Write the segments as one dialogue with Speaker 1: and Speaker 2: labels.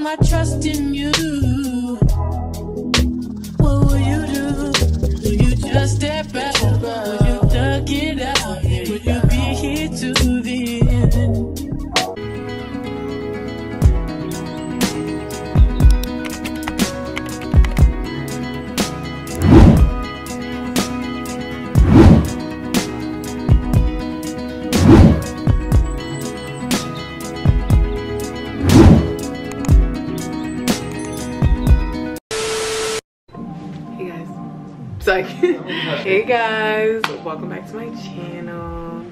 Speaker 1: my trust in you. What will you do? Will you just step back? Will you duck it out? Will you be here to the end?
Speaker 2: Hey guys, welcome back to my channel.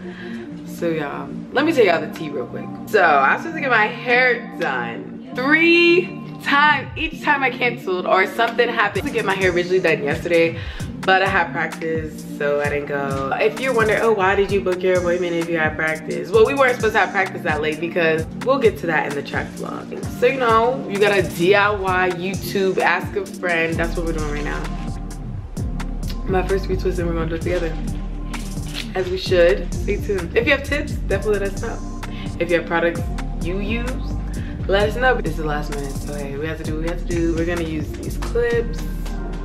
Speaker 2: So y'all, let me tell y'all the tea real quick. So I was supposed to get my hair done 3 times. Each time I canceled or something happened. To get my hair originally done yesterday, but I had practice, so I didn't go. If you're wondering, oh, why did you book your appointment if you had practice? Well, we weren't supposed to have practice that late because we'll get to that in the track vlog. So you know, you gotta DIY YouTube, ask a friend. That's what we're doing right now. My first retwist, and we're gonna do it together, as we should. Stay tuned. If you have tips, definitely let us know. If you have products you use, let us know. This is the last minute, so hey, we have to do what we have to do. We're gonna use these clips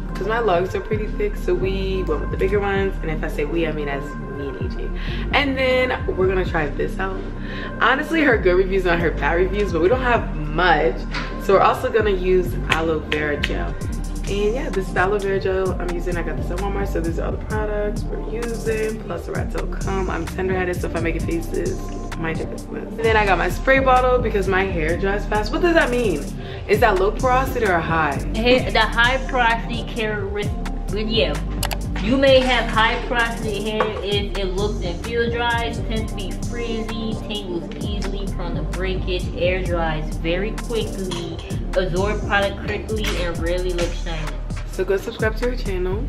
Speaker 2: because my logs are pretty thick, so we went with the bigger ones. And if I say we, I mean as me and AJ. And then we're gonna try this out. Honestly, her good reviews, not her bad reviews, but we don't have much, so we're also gonna use aloe vera gel. And yeah, this is the aloe vera gel I'm using. I got this at Walmart, so these are all the products we're using, plus the rat tail comb. I'm tender-headed, so if I make faces, mind your business. And then I got my spray bottle because my hair dries fast. What does that mean? Is that low porosity or high?
Speaker 3: The high porosity characteristic, yeah. You may have high porosity hair if it looks and feels dry, tends to be frizzy, tangles easily from the breakage, air dries very quickly, absorb product quickly, and rarely look shiny.
Speaker 2: So go subscribe to her channel.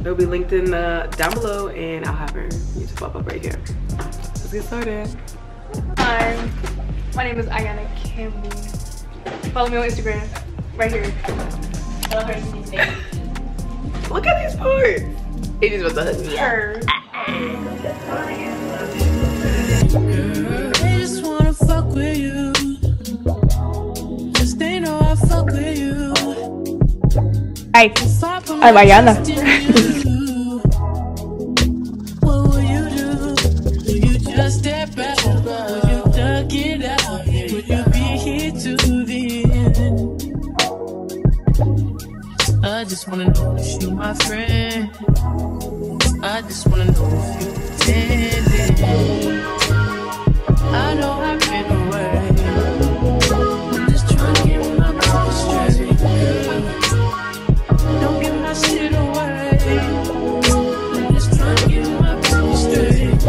Speaker 2: It'll be linked in down below, and I'll have her YouTube pop up right here. Let's get started.
Speaker 4: Hi, my name is Ayana Campbell. Follow me on Instagram, right here.
Speaker 3: Tell her to say.
Speaker 2: Look at these parts. It is about to hug me.
Speaker 4: Her.
Speaker 1: They just wanna fuck with you. Just they know I fuck with you.
Speaker 4: Hi, I'm Ayana.
Speaker 1: What will you do? Will you just step back? Will you duck it out? Will you be here to the end? I just wanna know if you my friend. I just wanna know if you pretending. I know I've been away. I'm just trying to get my mind straight. Don't give my shit away. I'm just trying to get my mind straight.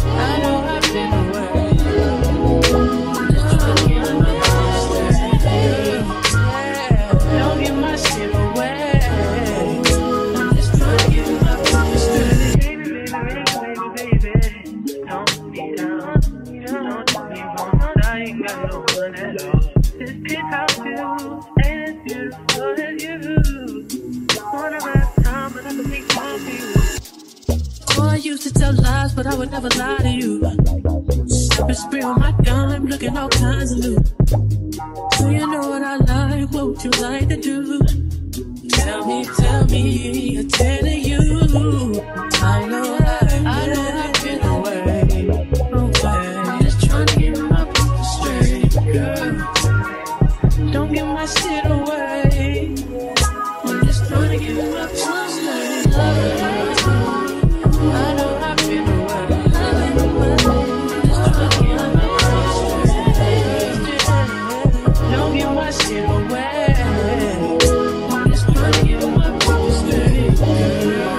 Speaker 1: I know I've been away. I'm just trying to get my mind straight. Don't give my shit away. I'm just trying to get my mind straight. Baby, don't be down. Don't be wrong. I ain't got no one at all. This penthouse view ain't as beautiful as you. Wanna have time, but I can make time for you. Oh, I used to tell lies, but I would never lie to you. I've spray on my dime, looking all kinds of new. So you know what I like, what would you like to do? Tell me, I'm telling you. I know I've been away. I'm just trying to get my people straight, girl. Don't give my shit away. I'm just trying to get my people straight. I know I've been away. Just trying to get my people straight. Don't give my shit away. I'm just trying to get my people straight, girl.